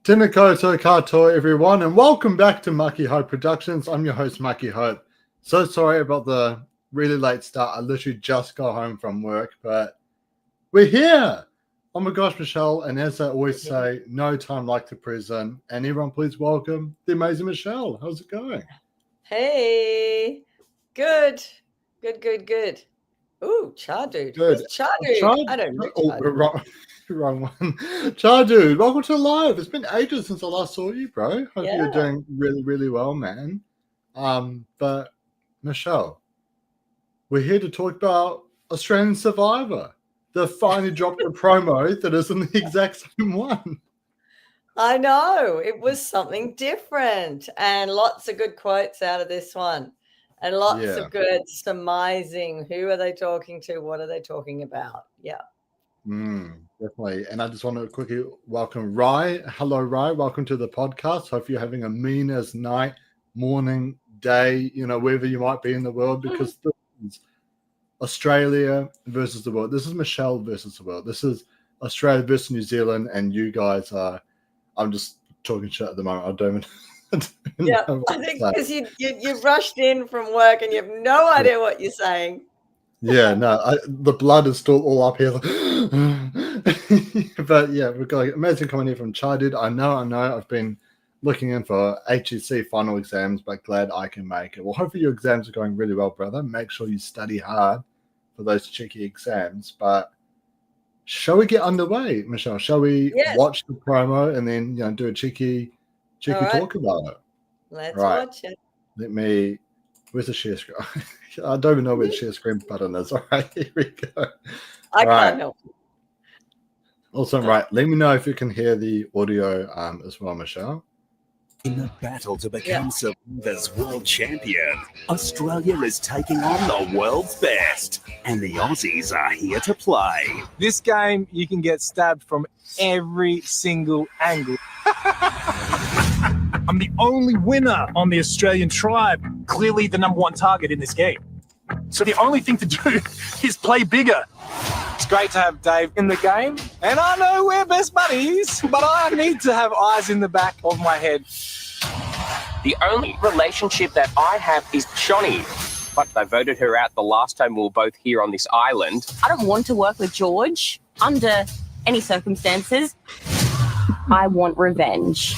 Tēnā koutou katoa, everyone, and welcome back to Mucky Hope Productions. I'm your host, Mucky Hope. So sorry about the really late start. I literally just got home from work, but we're here. Oh my gosh, Michelle, and as I always say, no time like the present. And everyone, please welcome the amazing Michelle. How's it going? Hey, good. Ooh, Char Dude. Good. Who's Char Dude? I don't know. Wrong one. Char Dude, welcome to live. It's been ages since I last saw you, bro. Hope you're doing really, really well, man. But Michelle, we're here to talk about Australian Survivor. They finally dropped a promo that isn't the exact same one. I know. It was something different and lots of good quotes out of this one. And lots of good surmising. Who are they talking to? What are they talking about? Yeah. Definitely. And I just want to quickly welcome Rai. Hello, Rai. Welcome to the podcast. Hope you're having a meanest night, morning, day, wherever you might be in the world, because this is Australia versus the world. This is Michelle versus the world. This is Australia versus New Zealand. And you guys are, I'm just talking shit at the moment. I don't even I think because you rushed in from work and you have no idea what you're saying. Yeah, no, the blood is still all up here. But yeah, we've got an amazing comment here from Chided. I know. I've been looking in for HEC final exams, but glad I can make it. Well, hopefully your exams are going really well, brother. Make sure you study hard for those cheeky exams. But shall we get underway, Michelle? Shall we watch the promo and then do a cheeky talk about it? Let's watch it. Where's the share screen? I don't even know where the share screen button is. All right, here we go. I can't help. Awesome. Right. Let me know if you can hear the audio as well, Michelle. In the battle to become Survivor's world champion, Australia is taking on the world's best, and the Aussies are here to play. This game, you can get stabbed from every single angle. I'm the only winner on the Australian tribe, clearly the number one target in this game. So the only thing to do is play bigger. It's great to have Dave in the game, and I know we're best buddies, but I need to have eyes in the back of my head. The only relationship that I have is Shoni, but I voted her out the last time we were both here on this island. I don't want to work with George under any circumstances. I want revenge.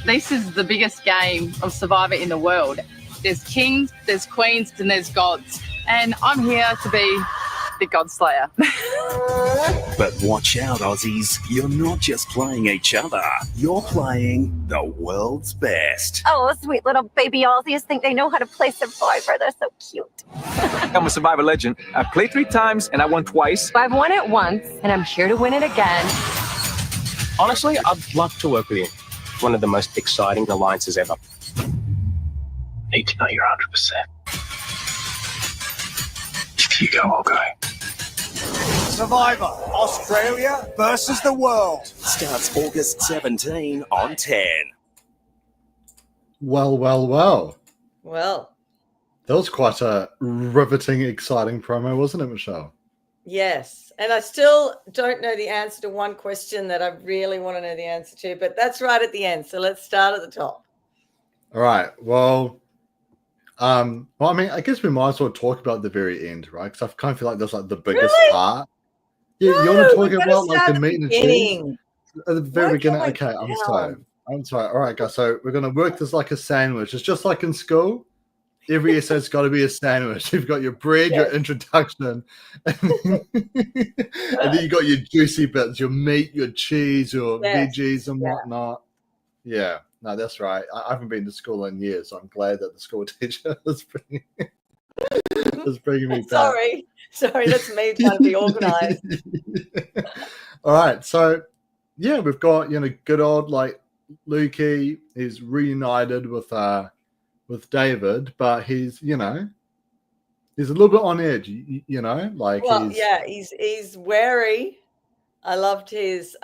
This is the biggest game of Survivor in the world. There's kings, there's queens, and there's gods. And I'm here to be the God Slayer. But watch out, Aussies. You're not just playing each other. You're playing the world's best. Oh, sweet little baby Aussies think they know how to play Survivor. They're so cute. I'm a Survivor legend. I've played 3 times, and I won twice. I've won it once, and I'm here to win it again. Honestly, I'd love to work with you. One of the most exciting alliances ever. Need to know you're 100%. If you go, I'll go. Survivor, Australia versus the world. Starts August 17 on 10. Well. That was quite a riveting, exciting promo, wasn't it, Michelle? Yes. And I still don't know the answer to one question that I really want to know the answer to, but that's right at the end. So let's start at the top. All right. Well, I mean, I guess we might as well talk about the very end, right? Because I kind of feel like that's like the biggest part. Yeah, No, you want to talk we've got to about like start the at meat and the cheese beginning. at the very Work beginning? your way Okay, I'm down. sorry. All right, guys. So we're gonna work this like a sandwich. It's just like in school. Every essay's got to be a sandwich. You've got your bread, your introduction, and then you got your juicy bits, your meat, your cheese, your veggies and whatnot. Yeah, no, that's right. I haven't been to school in years, so I'm glad that the school teacher is bringing me back. Sorry, that's me trying to be organized. All right, so yeah, we've got good old like Lukey. He's reunited with David, but he's he's a little bit on edge, like he's wary. I loved his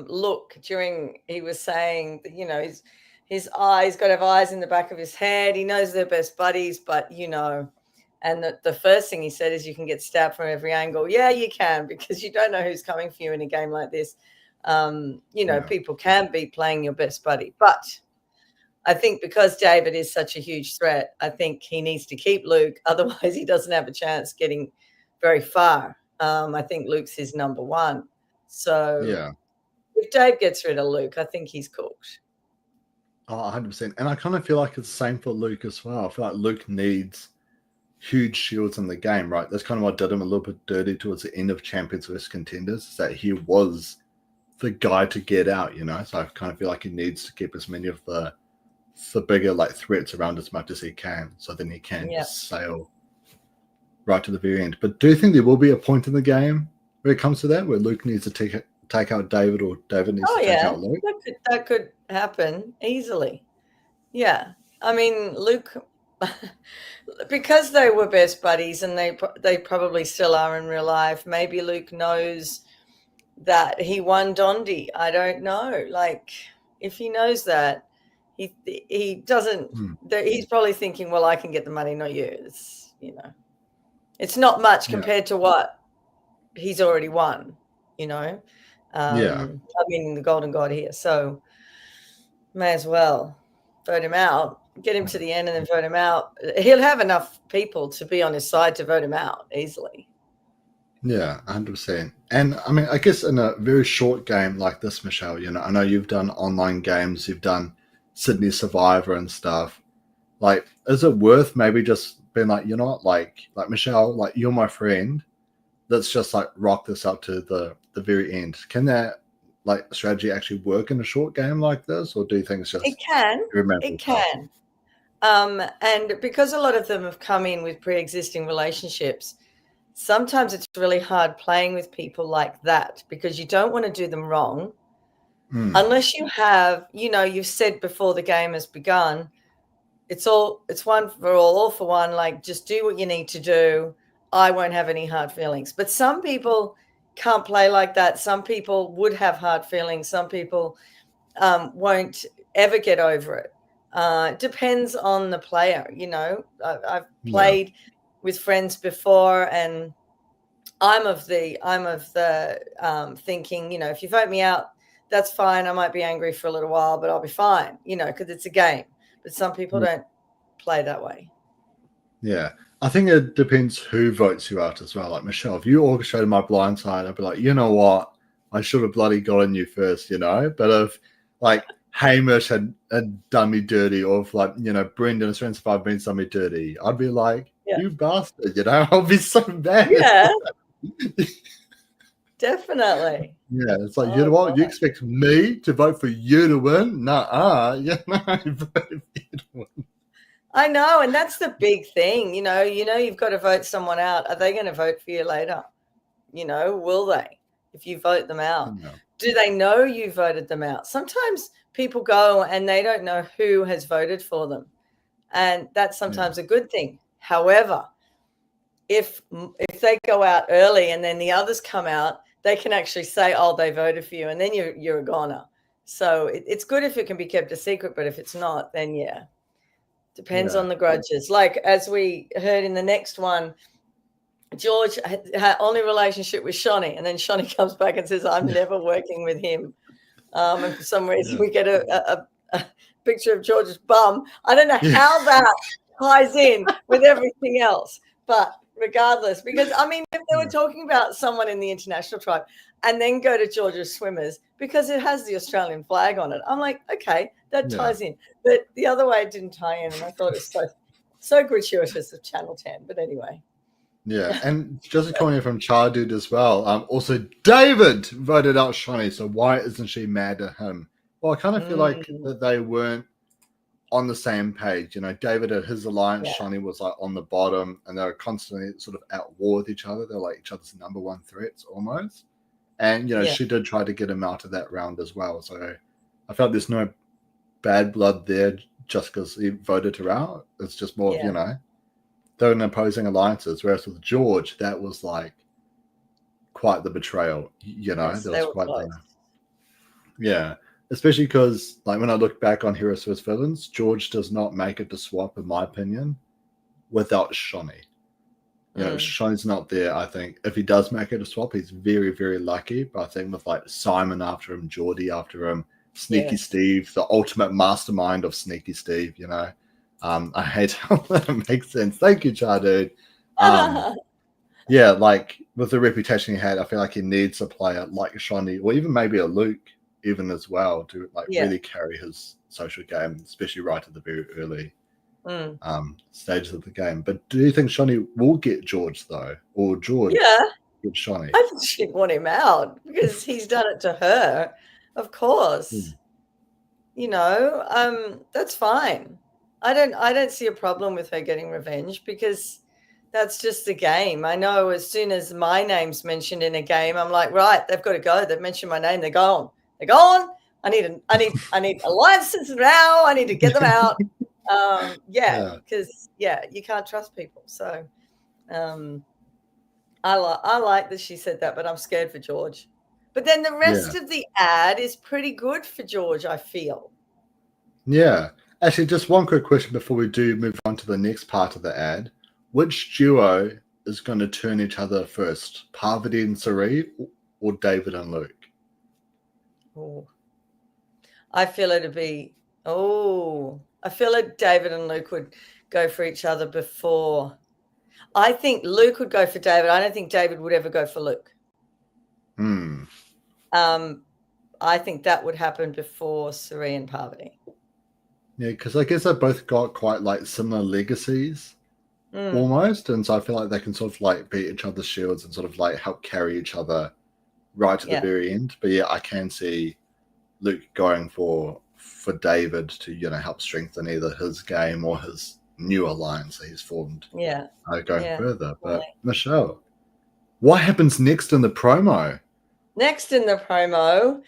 look during he was saying that his eyes got to have eyes in the back of his head. He knows they're best buddies, but and the first thing he said is you can get stabbed from every angle. Yeah, you can, because you don't know who's coming for you in a game like this. People can be playing your best buddy. But I think because David is such a huge threat, I think he needs to keep Luke. Otherwise, he doesn't have a chance getting very far. I think Luke's his number one. So if Dave gets rid of Luke, I think he's cooked. Oh, 100%. And I kind of feel like it's the same for Luke as well. I feel like Luke needs huge shields in the game, right? That's kind of what did him a little bit dirty towards the end of Champions vs. Contenders, is that he was the guy to get out, So I kind of feel like he needs to keep as many of the bigger threats around as much as he can, so then he can just sail right to the very end. But do you think there will be a point in the game where it comes to that, where Luke needs to take out David, or David needs to take out Luke? That could happen easily. Yeah. I mean, Luke, because they were best buddies, and they probably still are in real life, maybe Luke knows that he won Dondi. I don't know. If he knows that, he doesn't, he's probably thinking, well, I can get the money, not you. It's not much compared to what he's already won, I mean, the Golden God here. So may as well vote him out, get him to the end and then vote him out. He'll have enough people to be on his side to vote him out easily. Yeah, 100%. And I mean, I guess in a very short game like this, Michelle, I know you've done online games, you've done Sydney Survivor and stuff. Is it worth maybe just being Michelle, you're my friend, let's just rock this up to the very end? Can that strategy actually work in a short game like this, or do you think it's just it can? And because a lot of them have come in with pre-existing relationships, sometimes it's really hard playing with people like that, because you don't want to do them wrong. Unless you have, you've said before the game has begun, it's one for all for one, just do what you need to do. I won't have any hard feelings. But some people can't play like that. Some people would have hard feelings. Some people won't ever get over it. It depends on the player. I've played with friends before, and I'm of the thinking, if you vote me out, that's fine. I might be angry for a little while, but I'll be fine, because it's a game. But some people don't play that way. Yeah. I think it depends who votes you out as well. Michelle, if you orchestrated my blind side, I'd be like, you know what? I should have bloody gotten you first, But if Hamish had done me dirty, or if Brendan and Strength Survivor been done me dirty, I'd be like, you bastard, I'll be so bad. Yeah. Definitely. Yeah, it's you know what? You expect me to vote for you to win? Nuh-uh. Vote for you to win. I know, and that's the big thing. You've got to vote someone out. Are they going to vote for you later? Will they? If you vote them out, do they know you voted them out? Sometimes people go and they don't know who has voted for them, and that's sometimes a good thing. However, if they go out early and then the others come out, they can actually say, "Oh, they voted for you," and then you're a goner. So it's good if it can be kept a secret, but if it's not, then depends on the grudges. As we heard in the next one, George had only relationship with Shonny, and then Shonny comes back and says, "I'm never working with him." And for some reason, we get a picture of George's bum. I don't know how that ties in with everything else, but regardless, because I mean, if they were talking about someone in the international tribe and then go to George's swimmers because it has the Australian flag on it, I'm like, okay, that ties in. But the other way, it didn't tie in, and I thought it was so gratuitous of Channel 10. But anyway. Yeah, and just a comment from Chardude as well. Also, David voted out Shonny, so why isn't she mad at him? Well, I kind of feel like that they weren't on the same page. David had his alliance, Shonny was on the bottom, and they were constantly sort of at war with each other. They're each other's number one threats almost. And, she did try to get him out of that round as well. So I felt there's no bad blood there just because he voted her out. It's just more of, they're in opposing alliances. Whereas with George, that was quite the betrayal, Yes, that was quite especially because when I look back on Heroes vs. Villains, George does not make it to swap, in my opinion, without Shonny. You know, Shonny's not there. I think if he does make it a swap, he's very, very lucky. But I think with like Simon after him, Geordie after him, Sneaky Steve, the ultimate mastermind of Sneaky Steve, you know. I hate how that makes sense. Thank you, Char, dude. Yeah, like with the reputation he had, I feel like he needs a player like Shonny, or even maybe a Luke, even as well, to like really carry his social game, especially right at the very early stages of the game. But do you think Shonny will get George though, or George get Shonny? I think she'd want him out because he's done it to her. Of course, you know, that's fine. I don't see a problem with her getting revenge because that's just the game. I know as soon as my name's mentioned in a game, I'm like, right, they've got to go. They've mentioned my name. They're gone. They're gone. I need alliances now. I need to get them out. Because you can't trust people. So I like that she said that, but I'm scared for George. But then the rest of the ad is pretty good for George, I feel. Yeah. Actually, just one quick question before we do move on to the next part of the ad. Which duo is going to turn each other first? Parvati and Sari or David and Luke? Oh, I feel it'd be. I feel like David and Luke would go for each other before. I think Luke would go for David. I don't think David would ever go for Luke. I think that would happen before Sari and Parvati. Yeah, because I guess they both got quite like similar legacies almost. And so I feel like they can sort of like beat each other's shields and sort of like help carry each other right to the very end. But yeah, I can see Luke going for David to, you know, help strengthen either his game or his new alliance that he's formed. Going further. But Michelle, what happens next in the promo? Next in the promo,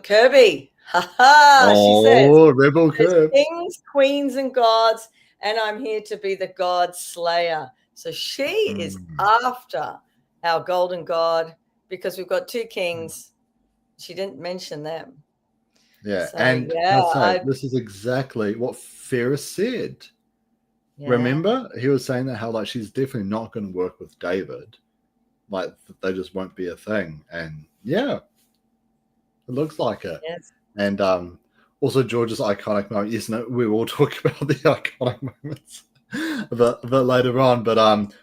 Kirby. She says, Rebel Kirby. Kings, queens, and gods, and I'm here to be the God Slayer. So she is after our golden god because we've got two kings. She didn't mention them. Yeah, so, and this is exactly what Ferris said. Yeah. Remember, he was saying that how like she's definitely not going to work with David, like they just won't be a thing. And yeah, it looks like it. Yes. And also George's iconic moment. Yes, no, we will talk about the iconic moments a bit later on. But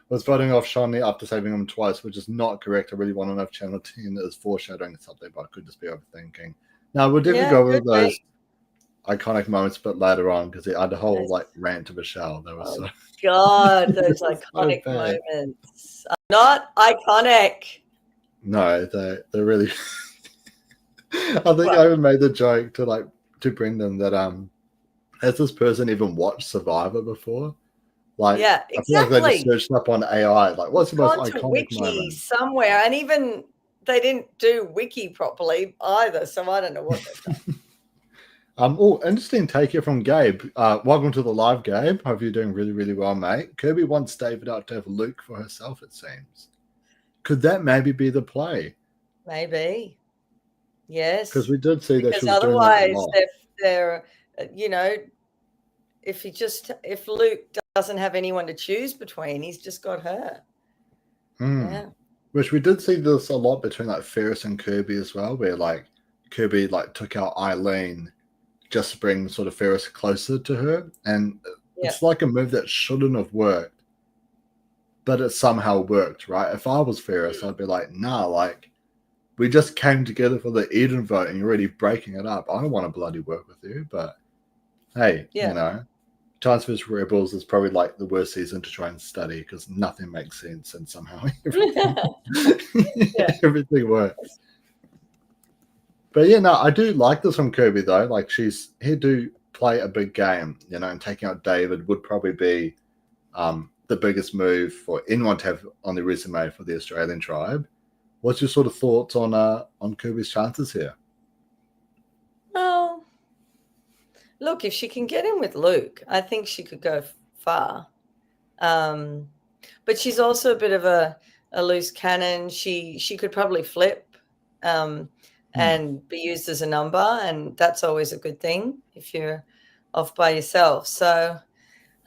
was voting off Shonny after saving him twice, which is not correct. I really want to know if Channel 10 is foreshadowing something, but I could just be overthinking. Now we'll definitely go over those iconic moments a bit later on because I had a whole like rant to Michelle. That was God, those iconic moments are not iconic. No, they're really. I think I even made the joke to Brendan that has this person even watched Survivor before? Like, yeah, exactly. I feel like they just searched up on AI. Like, what's the most iconic Wiki moment? Somewhere, and even they didn't do Wiki properly either, so I don't know what they've done. Interesting take here from Gabe. Welcome to the live, Gabe. Hope you're doing really, really well, mate. Kirby wants David out to have Luke for herself, it seems. Could that maybe be the play? Maybe. Yes. Because we did see that she was otherwise doing that a lot. they're you know, if Luke doesn't have anyone to choose between, he's just got her. Yeah. Which we did see this a lot between like Ferris and Kirby as well, where like Kirby like took out Eileen just to bring sort of Ferris closer to her. And it's like a move that shouldn't have worked, but it somehow worked, right? If I was Ferris, I'd be like, nah, like we just came together for the Eden vote and you're already breaking it up. I don't want to bloody work with you, but hey, you know, Chance vs. Rebels is probably like the worst season to try and study because nothing makes sense and somehow everything works. But yeah, no, I do like this from Kirby though. Like she's here to play a big game, you know, and taking out David would probably be the biggest move for anyone to have on the resume for the Australian tribe. What's your sort of thoughts on Kirby's chances here? Well, look, if she can get in with Luke, I think she could go far. But she's also a bit of a loose cannon. She could probably flip and be used as a number, and that's always a good thing if you're off by yourself. So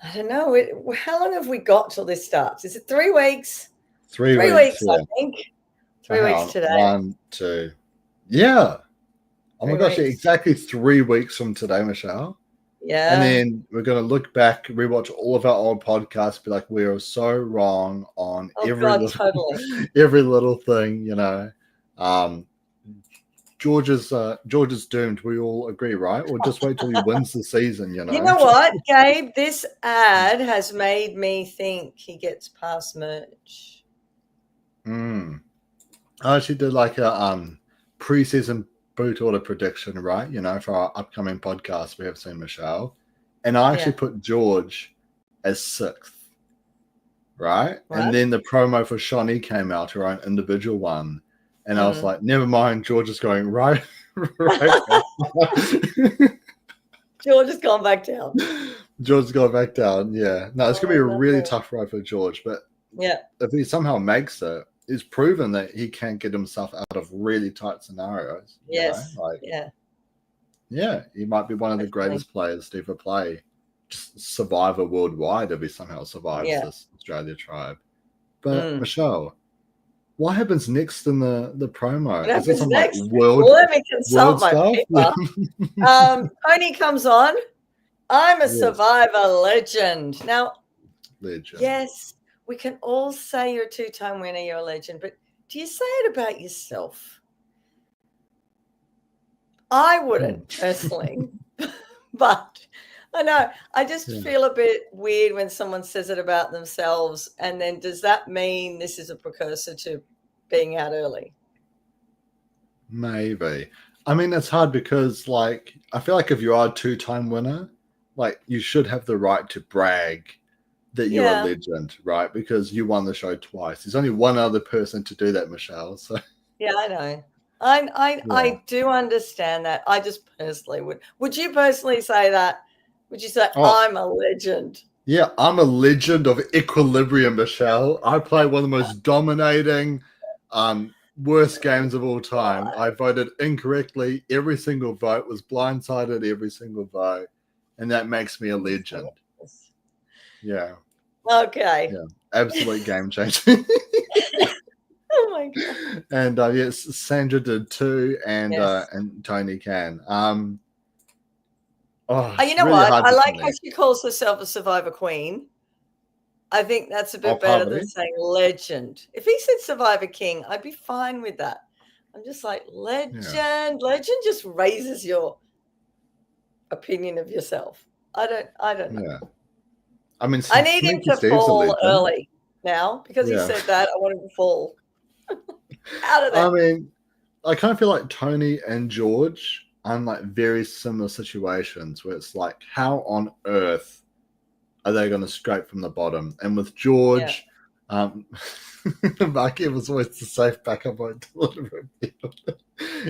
I don't know. How long have we got till this starts? Is it 3 weeks? 3 3 weeks. weeks, I think. 3 Hang weeks on, today. 1, 2. Yeah. Oh my 3 gosh, yeah, weeks. exactly 3 weeks from today, Michelle. Yeah. And then we're going to look back, rewatch all of our old podcasts, be like, we were so wrong on Totally. every little thing, you know. George is doomed. We all agree, right? Or just wait till he wins the season, you know. You know what, Gabe? This ad has made me think he gets past merch. I actually did like a preseason boot order prediction, right? You know, for our upcoming podcast, we have seen Michelle. And I actually put George as 6th, right? And then the promo for Shawnee came out, her own individual one. And I was like, never mind, George is going right. George has gone back down. George's gone back down, yeah. No, it's going to be a really tough ride for George. But if he somehow makes it, he's proven that he can get himself out of really tight scenarios. Yes. You know? Yeah, he might be one of the greatest players to ever play just Survivor worldwide if he somehow survives this Australia tribe. But Michelle, what happens next in the promo? What happens next? Like Let me consult my paper. Tony comes on. I'm a Survivor legend. Now, yes, we can all say you're a 2-time winner, you're a legend, but do you say it about yourself? I wouldn't personally, but I know I just feel a bit weird when someone says it about themselves. And then does that mean this is a precursor to being out early? Maybe. I mean, it's hard because, like, I feel like if you are a 2-time winner, like, you should have the right to brag that you're a legend, right? Because you won the show twice. There's only one other person to do that, Michelle. So yeah, I know. I do understand that. I just personally would. Would you personally say that? Would you say I'm a legend? Yeah, I'm a legend of equilibrium, Michelle. I play one of the most dominating, worst games of all time. I voted incorrectly. Every single vote was blindsided. Every single vote, and that makes me a legend. Yeah. Okay. Yeah. Absolute game changer. Oh my god. And yes, Sandra did too, and Tony can. You know what? I like how she calls herself a Survivor Queen. I think that's a bit better than saying legend. If he said Survivor King, I'd be fine with that. I'm just like legend. Yeah. Legend just raises your opinion of yourself. I don't know. Yeah. I mean, I need him to fall early now because he said that. I want him to fall out of that. I mean, I kind of feel like Tony and George are in like very similar situations where it's like, how on earth are they going to scrape from the bottom? And with George, Mucky was always the safe backup until it.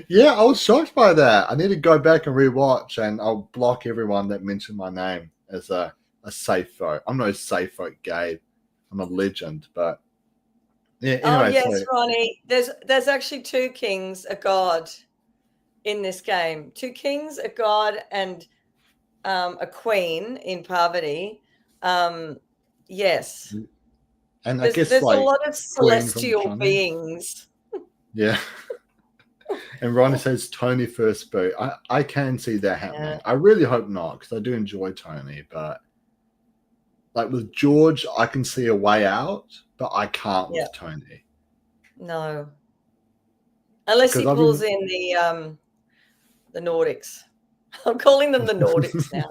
Yeah, I was shocked by that. I need to go back and rewatch, and I'll block everyone that mentioned my name as a safe vote. I'm no safe vote, Gabe. I'm a legend, but yeah. Anyway, yes, Ronnie. There's actually 2 kings, a god in this game. 2 kings, a god, and a queen in Parvati. Yes. And I guess there's like a lot of celestial beings. Yeah. And Ronnie says Tony first boot. I can see that happening. Yeah. I really hope not, because I do enjoy Tony, but like with George, I can see a way out, but I can't with Tony. No. Unless he pulls in the Nordics. I'm calling them the Nordics now.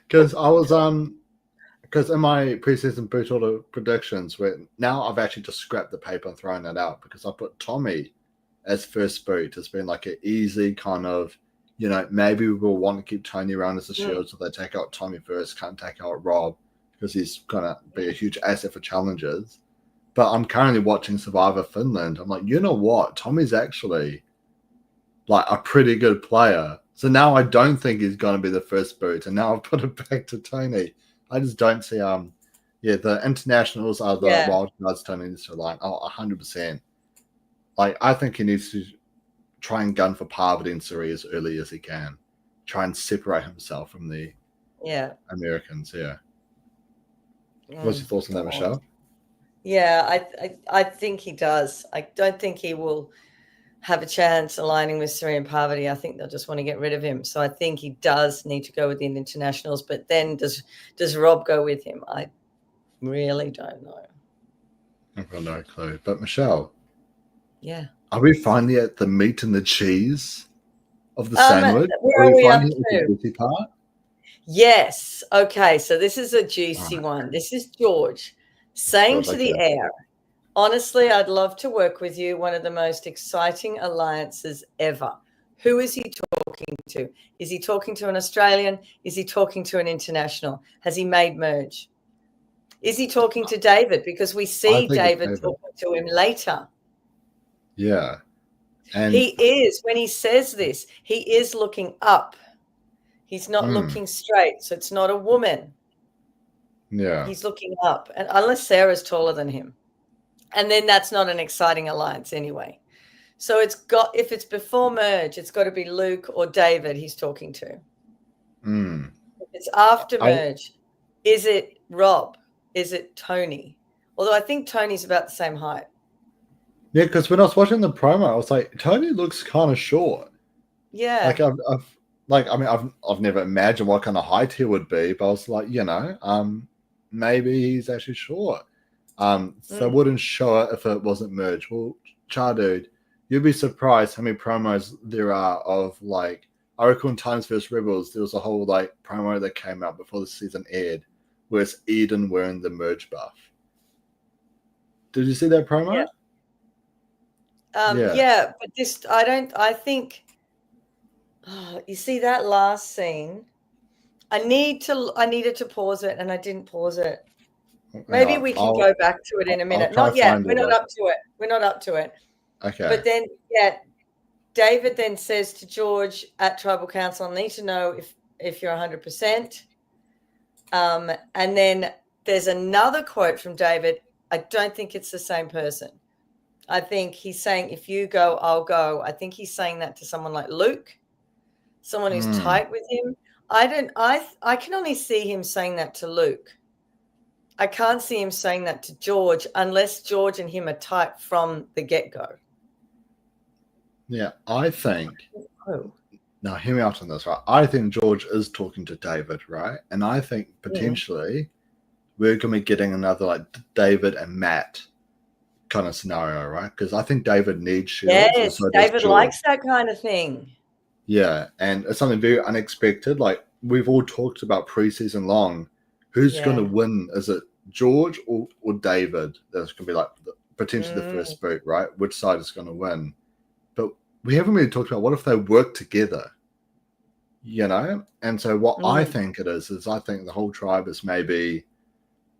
Because I was because in my preseason boot order predictions, where now I've actually just scrapped the paper and thrown it out because I put Tommy as first boot. It's been like an easy kind of, you know, maybe we'll want to keep Tony around as a shield, so they take out Tommy first, can't take out Rob because he's gonna be a huge asset for challenges. But I'm currently watching Survivor Finland. I'm like, you know what? Tommy's actually like a pretty good player. So now I don't think he's going to be the first boot. And now I've put it back to Tony. I just don't see, the internationals are the wild cards Tony needs to align. 100%. Like, I think he needs to try and gun for Parvati and Suri as early as he can. Try and separate himself from the Americans, What's your thoughts on that, Michelle? Yeah, I think he does. I don't think he will have a chance aligning with Syrian Parvati. I think they'll just want to get rid of him. So I think he does need to go with the internationals. But then does Rob go with him? I really don't know. I've got no clue. But Michelle, Yeah. are we finally at the meat and the cheese of the Um, sandwich? where are we up finally at to? the juicy part? Yes. Okay. So this is a juicy one. This is George saying to the air, honestly, I'd love to work with you. One of the most exciting alliances ever. Who is he talking to? Is he talking to an Australian? Is he talking to an international? Has he made merge? Is he talking to David? Because we see David talking to him later. Yeah. And he is, when he says this, he is looking up. He's not looking straight. So it's not a woman. Yeah. He's looking up. And unless Sarah's taller than him. And then that's not an exciting alliance anyway. So if it's before merge, it's got to be Luke or David he's talking to. If it's after merge, is it Rob? Is it Tony? Although I think Tony's about the same height. Yeah, because when I was watching the promo, I was like, Tony looks kind of short. Yeah. Like I've never imagined what kind of height he would be, but I was like, maybe he's actually short. So I wouldn't show it if it wasn't merged. Well, Dude, you'd be surprised how many promos there are of like Oracle and Times vs Rebels. There was a whole like promo that came out before the season aired, where it's Eden wearing the merge buff. Did you see that promo? Yeah, but this I think you see that last scene. I needed to pause it and I didn't pause it. Maybe we can go back to it in a minute. Not yet. We're not up to it. We're not up to it. Okay. But then, David then says to George at Tribal Council, I need to know if you're 100%. And then there's another quote from David. I don't think it's the same person. I think he's saying, if you go, I'll go. I think he's saying that to someone like Luke, someone who's tight with him. I can only see him saying that to Luke. I can't see him saying that to George unless George and him are tight from the get-go. Yeah, I think. Now, hear me out on this, right? I think George is talking to David, right? And I think potentially we're going to be getting another like David and Matt kind of scenario, right? Because I think David needs shields. Yes, so David likes that kind of thing. Yeah, and it's something very unexpected. Like we've all talked about preseason long. Who's going to win? Is it George or David? That's going to be like potentially the first boot, right? Which side is going to win? But we haven't really talked about what if they work together, And so what I think it is I think the whole tribe is maybe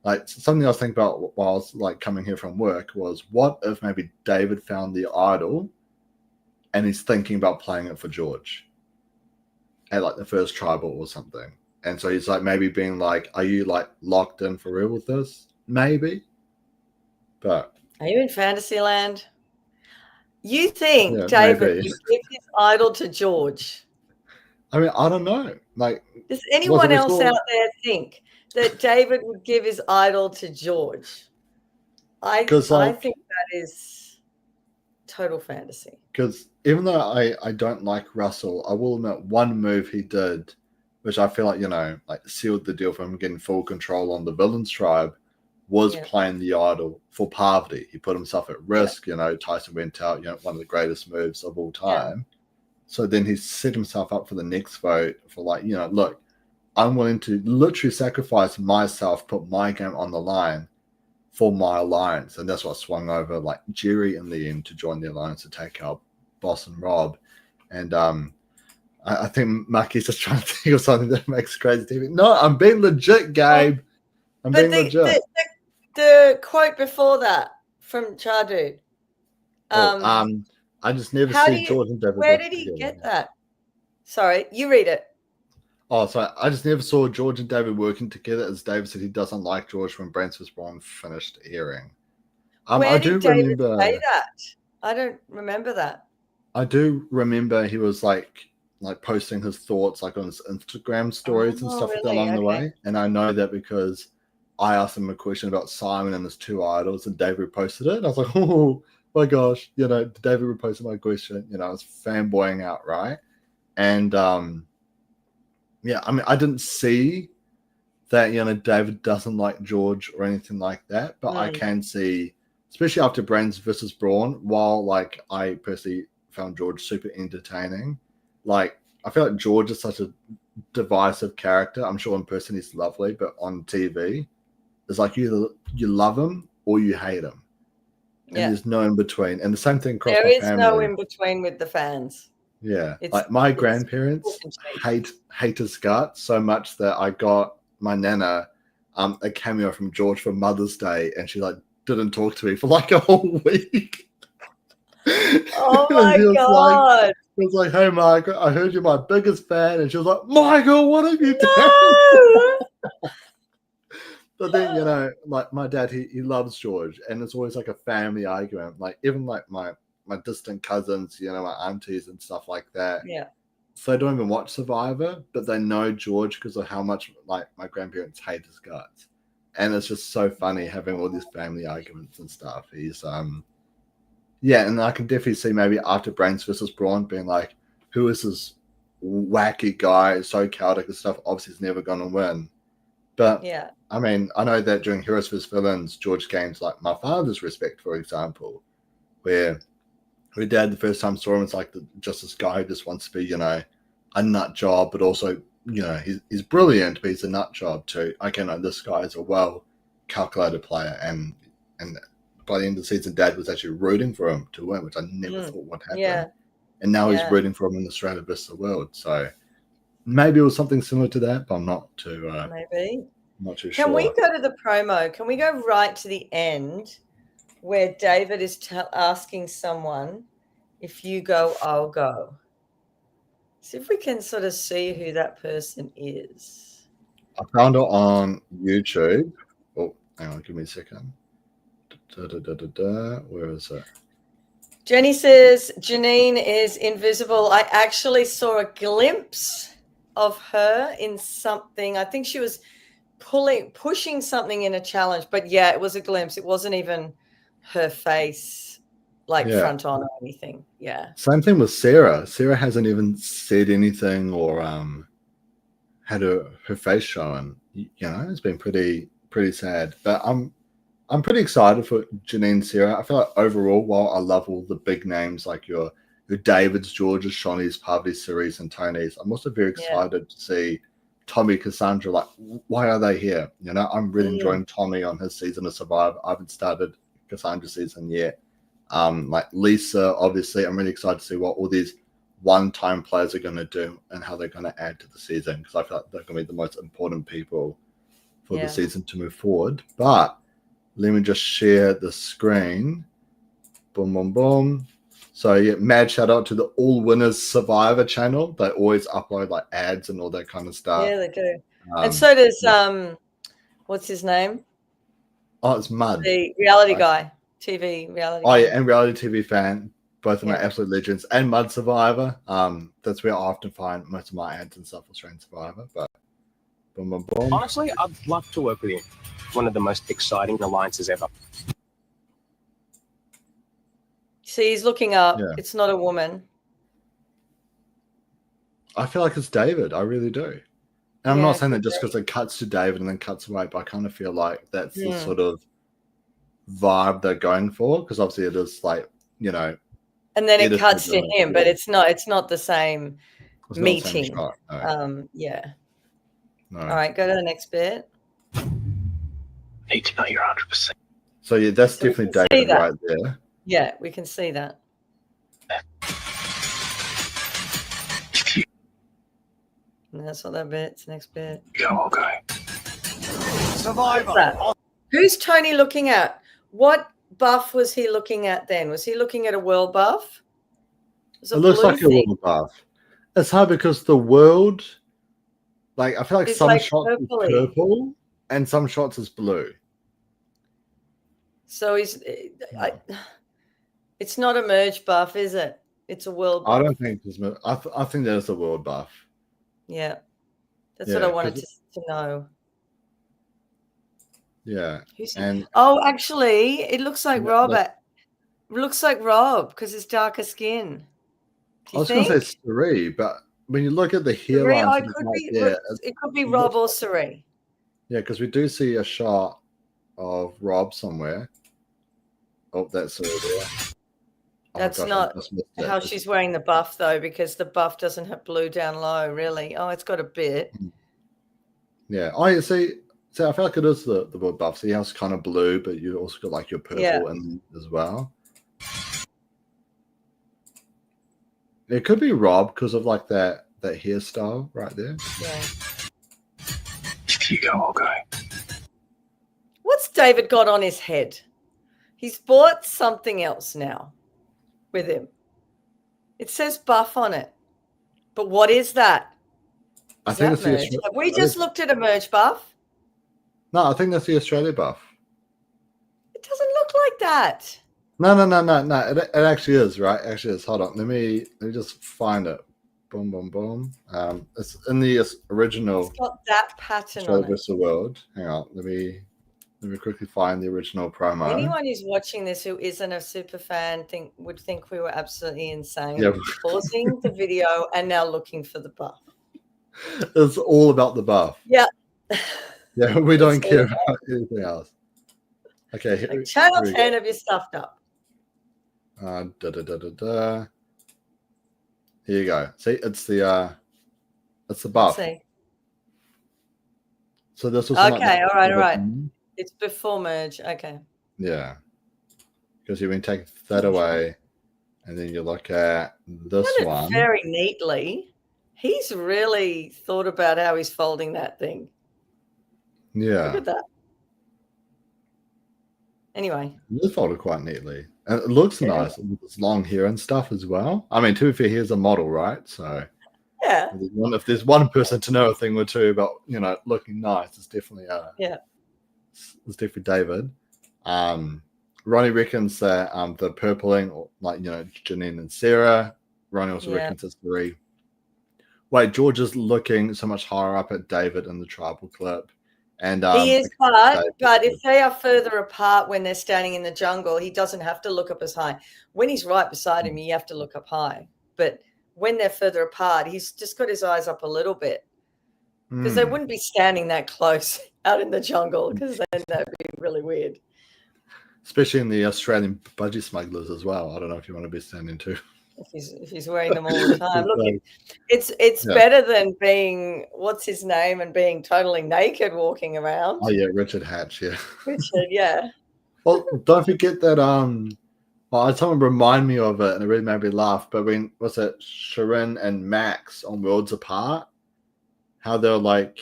like something I was thinking about while I was like coming here from work was what if maybe David found the idol and he's thinking about playing it for George at like the first tribal or something. And so he's like maybe being like, are you like locked in for real with this? Maybe. But are you in Fantasyland? You think David would give his idol to George? I mean, I don't know. Like, does anyone else out there think that David would give his idol to George? I think that is total fantasy. Because even though I don't like Russell, I will admit one move he did, which I feel like, like sealed the deal for him getting full control on the villains tribe, was playing the idol for Parvati. He put himself at risk, Tyson went out, one of the greatest moves of all time. So then he set himself up for the next vote for like, look, I'm willing to literally sacrifice myself, put my game on the line for my alliance. And that's what swung over like Jerry in the end to join the alliance to take out Boss and Rob. And I think Mucky's just trying to think of something that makes crazy TV. No, I'm being legit, Gabe. I'm being legit. The quote before that from Chardude. I just never see George and David. Where did he get that? Sorry, you read it. Oh, sorry. I just never saw George and David working together. As David said, he doesn't like George when Brent was born finished airing. Where did David say that? I don't remember that. I do remember he was like posting his thoughts like on his Instagram stories and stuff along the way. And I know that because I asked him a question about Simon and his 2 idols, and David reposted it. And I was like, oh my gosh, David reposted my question. I was fanboying out, right? And yeah, I mean, I didn't see that David doesn't like George or anything like that, but I can see, especially after Brains versus Brawn, while like I personally found George super entertaining, like I feel like George is such a divisive character. I'm sure in person he's lovely, but on TV it's like you love him or you hate him, and there's no in between. And the same thing across There my is family. no in between with the fans. Yeah, like my grandparents hate his guts so much that I got my nana a cameo from George for Mother's Day, and she like didn't talk to me for like a whole week. Oh my god! It was like, hey Margaret, I heard you're my biggest fan, and she was like, Michael, what have you done? But then like my dad, he loves George, and it's always like a family argument. Like even like my distant cousins, my aunties and stuff like that. Yeah. So they don't even watch Survivor, but they know George because of how much like my grandparents hate his guts. And it's just so funny having all these family arguments and stuff. He's yeah, and I can definitely see maybe after Brains versus Brawn being like, who is this wacky guy, so chaotic and stuff? Obviously he's never gonna win. But yeah, I mean, I know that during Heroes vs. Villains, George gains like my father's respect, for example, where Dad the first time saw him, it's like just this guy who just wants to be, a nut job, but also, he's brilliant, but he's a nut job too. Okay, no, this guy is a well calculated player, and by the end of the season, Dad was actually rooting for him to win, which I never thought would happen. Yeah. And now he's rooting for him in Australia versus the world. So maybe it was something similar to that, but I'm not too maybe not too sure. Can we go to the promo? Can we go right to the end where David is asking someone, if you go, I'll go? See if we can sort of see who that person is. I found it on YouTube. Oh, hang on, give me a second. Where is it? Jenny says Janine is invisible. I actually saw a glimpse of her in something. I think she was pushing something in a challenge, but yeah, it was a glimpse. It wasn't even her face, like front on or anything. Yeah. Same thing with Sarah. Sarah hasn't even said anything or had her face shown. It's been pretty sad. But I'm pretty excited for Janine and Sarah. I feel like overall, while I love all the big names like your Davids, Georges, Shawnees, Parvati, Cerise, and Tonys, I'm also very excited to see Tommy, Cassandra. Like, why are they here? I'm really enjoying Tommy on his season of Survivor. I haven't started Cassandra's season yet. Like Lisa, obviously, I'm really excited to see what all these one-time players are going to do and how they're going to add to the season, because I feel like they're going to be the most important people for the season to move forward. But let me just share the screen. Boom, boom, boom. So yeah, mad shout out to the All Winners Survivor channel. They always upload like ads and all that kind of stuff. Yeah, they do. And so does what's his name? Oh, it's Mud. The reality guy. TV reality. Oh yeah, and reality TV fan. Both of my absolute legends. And Mud Survivor. That's where I often find most of my ads and stuff, Australian Survivor. But boom, boom, boom. Honestly, I'd love to work with you. One of the most exciting alliances ever. See, he's looking up. Yeah. It's not a woman. I feel like it's David. I really do. And I'm not saying that just because it cuts to David and then cuts away, but I kind of feel like that's the sort of vibe they're going for, because obviously it is like, and then it cuts to him, but it's not the same meeting. No. Yeah. No. All right, go to the next bit. Need to know you're 100%. So yeah, that's definitely David right there. Yeah, we can see that. And that's not that bit. It's the next bit. Go, I'll go. Survivor. Who's Tony looking at? What buff was he looking at then? Was he looking at a world buff? It looks like a world buff. It's hard because the world, like, I feel like some shots is purple and some shots is blue. So it's not a merge buff, is it? It's a world buff. I don't think it's I think there's a world buff. Yeah. That's what I wanted to know. Yeah. Who's And oh, actually, it looks like Yeah, Rob. that- It looks like Rob because it's darker skin. Do I you was going to think? say Suri, but when you look at the Suri? hairlines Oh, that are right there, it could be it Rob looks or Suri. yeah, because we do see a shot of Rob somewhere. Oh, that's Suri there. Oh my That's gosh, I not just missed it. how It's- she's wearing the buff though, because the buff doesn't have blue down low, really. Oh, it's got a bit. Yeah. Oh, you see, I feel like it is the buff. See how it's kind of blue, but you also got like your purple Yeah. in as well. It could be Rob because of like that hairstyle right there. Yeah. If you go, I'll go. What's David got on his head? He's bought something else now with him. It says buff on it. But what is that? I Is think that it's the merge? Have we just looked at a merge buff? No, I think that's the Australia buff. It doesn't look like that. No. It actually is, right? Actually is. Hold on. Let me just find it. Boom, boom, boom. It's in the original It's got that pattern Australia on it. vs. the World. Hang on. Let me quickly find the original promo. Anyone who's watching this who isn't a super fan would think we were absolutely insane. Yeah. Pausing the video and now looking for the buff. It's all about the buff. Yeah. Yeah, we don't It's all care about- about anything else. Okay, here, Channel here we 10 have you stuffed up? go. Here you go. See, it's the buff. Let's see. So this was Okay, all right. It's before merge. Okay. Yeah, because you can take that away, and then you look at this Done it one. very neatly. He's really thought about how he's folding that thing. Look Yeah, at that. Anyway, it's folded quite neatly, and it looks Yeah. nice with its long hair and stuff as well. I mean, to be fair, here's a model, right? So yeah. if there's one person to know a thing or two about looking nice, it's definitely it's definitely David. Ronnie reckons that the purpling, like Janine and Sarah. Ronnie also Yeah. reckons it's three. Wait, George is looking so much higher up at David in the tribal clip, and He is, David- but if they are further apart when they're standing in the jungle, he doesn't have to look up as high. When he's right beside him, you have to look up high. But when they're further apart, he's just got his eyes up a little bit because they Hmm. wouldn't be standing that close out in the jungle because then that'd be really weird. Especially in the Australian budgie smugglers as well. I don't know if you want to be standing too. If he's wearing them all the time. Look, Like, it's Yeah. better than being what's his name and being totally naked walking around. oh yeah, Richard Hatch. Yeah. Richard, yeah. Well, don't forget that. Well, someone remind me of it, and it really made me laugh. But when was it Sharon and Max on Worlds Apart? How they're like,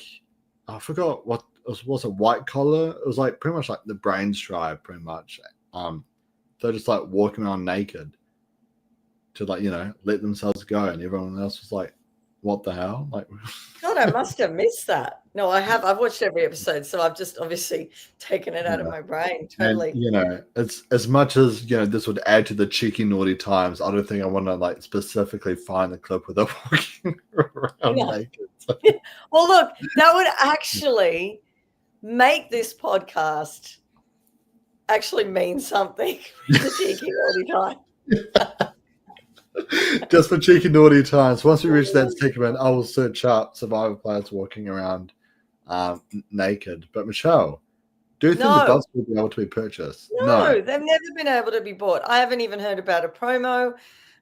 I forgot what was a white collar. It was like pretty much like the Brains tribe, pretty much. They're just like walking around naked to let themselves go, and everyone else was like, "What the hell?" Like, God, I must have missed that. No, I have. I've watched every episode, so I've just obviously taken it out of my brain. Totally. and it's as much as this would add to the cheeky naughty times. I don't think I want to like specifically find the clip where they're walking around Yeah. naked. So, Well, look, that would actually make this podcast actually mean something. The cheeky naughty time. just for cheeky naughty times. Once we reach that segment, I will search up Survivor players walking around naked. But Michelle, do you think the No. buffs will be able to be purchased? No, they've never been able to be bought. I haven't even heard about a promo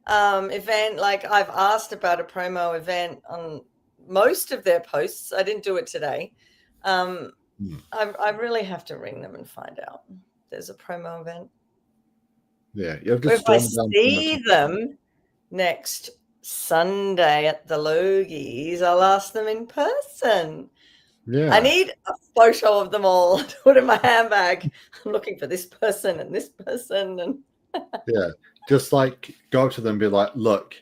event. Like I've asked about a promo event on most of their posts. I didn't do it today. I really have to ring them and find out. There's a promo event. Yeah, you have to If I storm down see them next Sunday at the Logies, I'll ask them in person. Yeah, I need a photo of them all to put in my handbag. I'm looking for this person and this person. And yeah. Just like go up to them and be like, "Look,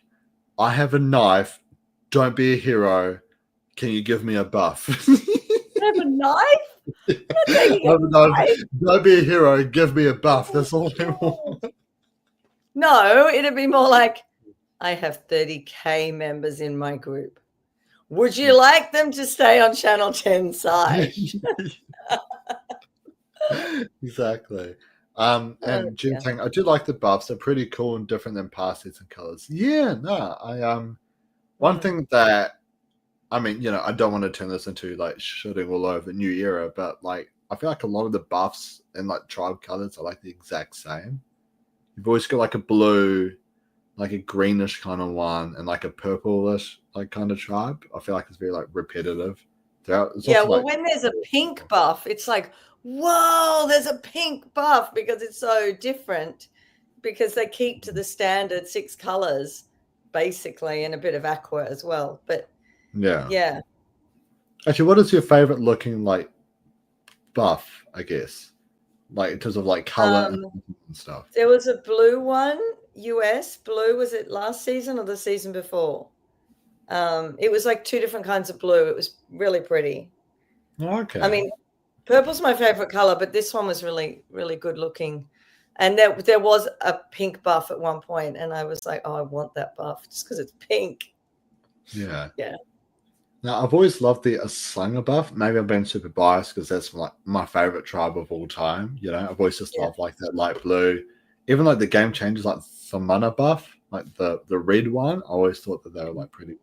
I have a knife. Don't be a hero. Can you give me a buff?" I have a knife? I'm not taking I a have a knife. knife. Don't be a hero. Give me a buff. That's all I want. No, it'd be more like, I have 30K members in my group. Would you like them to stay on Channel 10 side? Exactly. Oh, And Jin yeah. saying, I do like the buffs. They're pretty cool and different than past season colors. Yeah, no, one thing that I mean, I don't want to turn this into like shooting all over the new era, but like I feel like a lot of the buffs and like tribe colors are like the exact same. You've always got like a blue, like a greenish kind of one, and like a purplish like kind of tribe. I feel like it's very like repetitive. It's Yeah, also, well, like, when there's a pink buff, it's like, whoa, there's a pink buff because it's so different because they keep to the standard 6 colors basically and a bit of aqua as well. But yeah. yeah, Actually, what is your favorite looking like buff? I guess, like in terms of like color and stuff. there was a blue one, US blue. Was it last season or the season before? It was like 2 different kinds of blue. It was really pretty. Okay. I mean, purple's my favorite color, but this one was really, really good looking. And there was a pink buff at one point, and I was like, oh, I want that buff just because it's pink. Yeah. Yeah. Now, I've always loved the Aslanga buff. Maybe I'm being super biased because that's like my favorite tribe of all time. I've always just loved like that light blue. Even like the game changes, like the mana buff, like the red one. I always thought that they were like pretty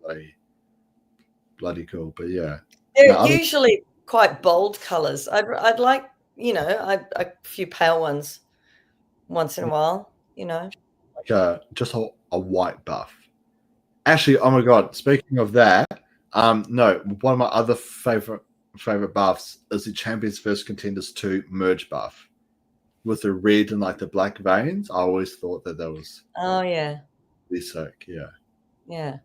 bloody cool. But yeah, They're usually quite bold colors. I'd like, a few pale ones once in a while, like just a white buff. Actually, oh my god! Speaking of that, no, one of my other favorite buffs is the Champions vs Contenders 2 merge buff with the red and like the black veins. I always thought that was Oh yeah, really sick. Yeah, yeah.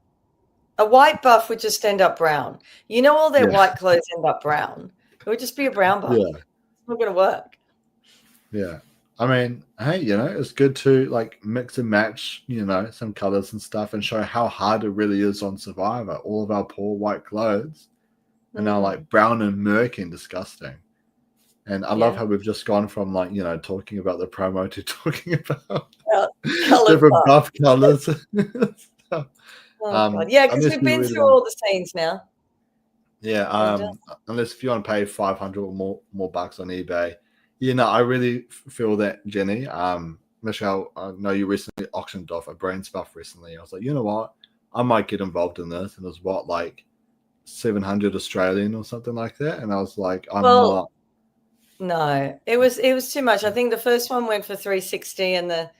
A white buff would just end up brown. All their white clothes end up brown. It would just be a brown buff. Yeah. It's not going to work. Yeah. I mean, hey, it's good to like mix and match, some colors and stuff and show how hard it really is on Survivor. All of our poor white clothes are now like brown and murky and disgusting. And I love how we've just gone from like, talking about the promo to talking about different buff colors. Oh, God. Yeah, because we've been through all the scenes now. Yeah, unless if you want to pay 500 or more bucks on eBay. I really feel that, Jenny. Michelle, I know you recently auctioned off a brains buff recently. I was like, you know what? I might get involved in this. And it was like 700 Australian or something like that. And I was like, I'm not. No, it was too much. I think the first one went for 360 and the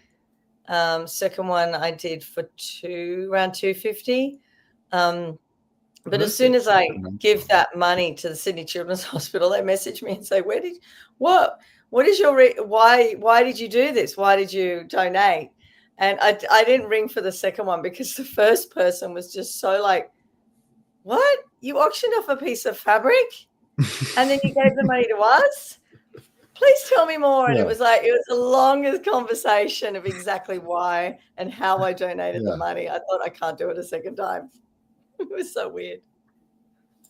second one I did for around 250. But as soon as I give that money to the Sydney Children's Hospital, they message me and say, what is your, why did you do this? Why did you donate? And I didn't ring for the second one because the first person was just so like, what? You auctioned off a piece of fabric and then you gave the money to us? Please tell me more. And it was the longest conversation of exactly why and how I donated the money. I thought I can't do it a second time. It was so weird.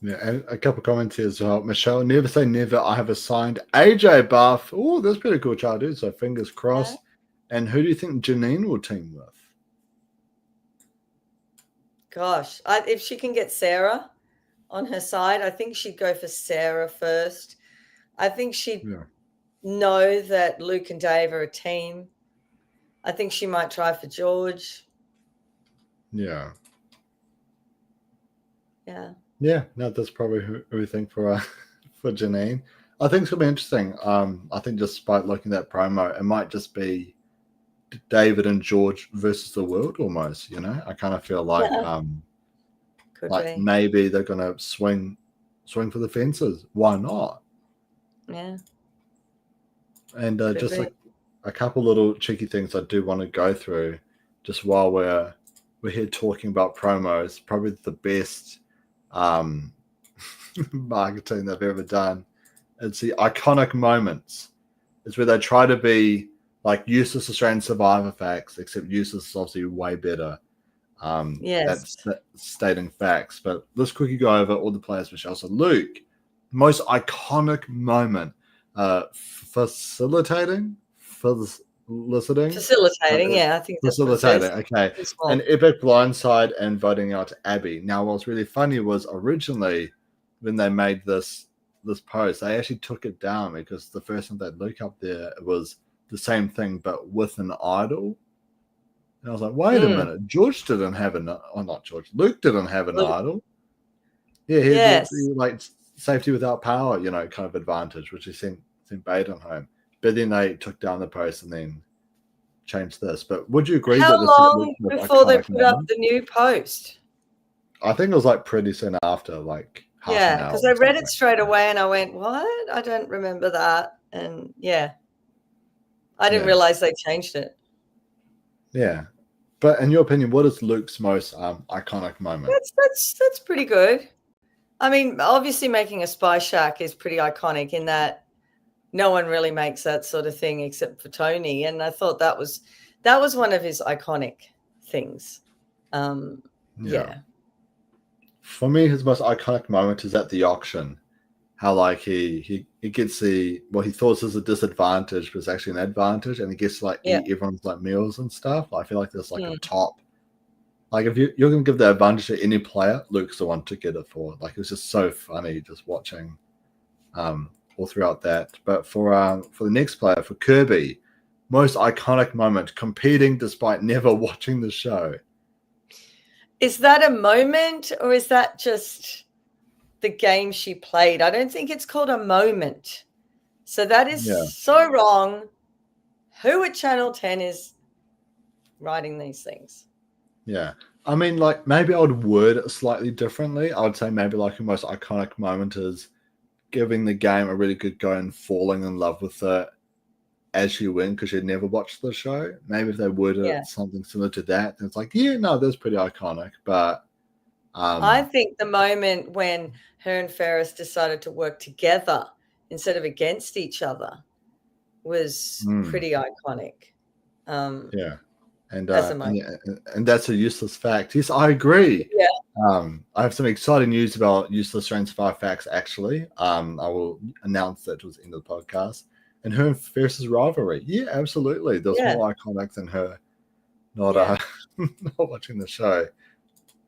Yeah, and a couple comments here as well. Michelle, never say never. I have a signed AJ buff. Oh, that's pretty cool, child, dude. So fingers crossed. Yeah. And who do you think Janine will team with? Gosh, if she can get Sarah on her side, I think she'd go for Sarah first. I think she'd know that Luke and Dave are a team. I think she might try for George. Yeah. Yeah. Yeah, no, that's probably who we think for Janine. I think it's gonna be interesting. I think despite looking at that promo, it might just be David and George versus the world almost. I kind of feel like maybe they're gonna swing for the fences. Why not? Yeah. And just like a couple little cheeky things I do want to go through, just while we're here talking about promos. Probably the best marketing they've ever done. It's the iconic moments. It's where they try to be like useless Australian Survivor facts, except useless is obviously way better. That's stating facts. But let's quickly go over all the players, Michelle. So Luke, most iconic moment, facilitating. Yeah, I think that's facilitating. Okay, an epic blindside and voting out Abby. Now, what's really funny was originally when they made this this post, they actually took it down because the first time they'd look up there, it was the same thing but with an idol. And I was like, wait a minute, George didn't have not George, Luke didn't have an idol. Yeah, he had the, like safety without power, you know, kind of advantage, which he sent Baden home. But then they took down the post and then changed this. But would you agree How that this long is before they iconic put up moment? the new post? I think it was like pretty soon after, like half an hour. Because I read it straight away and I went, what? I don't remember that. And I didn't realize they changed it. Yeah. But in your opinion, what is Luke's most iconic moment? That's pretty good. I mean, obviously making a spy shack is pretty iconic in that no one really makes that sort of thing except for Tony. And I thought that was one of his iconic things. Yeah. For me, his most iconic moment is at the auction. How like he gets what he thought was a disadvantage, but it's actually an advantage, and he gets to like eat everyone's like meals and stuff. I feel like there's like a top. Like if you're gonna give the advantage to any player, Luke's the one to get it for. Like it was just so funny just watching all throughout that. But for the next player, for Kirby, most iconic moment, competing despite never watching the show. Is that a moment or is that just the game she played? I don't think it's called a moment. So that is so wrong. Who at Channel 10 is writing these things? Yeah. I mean, like, maybe I would word it slightly differently. I would say maybe like the most iconic moment is giving the game a really good go and falling in love with it as you win because you'd never watched the show. Maybe if they worded it something similar to that, then it's like, that's pretty iconic. But I think the moment when her and Ferris decided to work together instead of against each other was pretty iconic. And that's a useless fact. Yes, I agree. Yeah. I have some exciting news about useless Strange Survive facts, actually. I will announce that towards the end of the podcast. And her and Ferris's rivalry. Yeah, absolutely. There was more iconic than her not watching the show.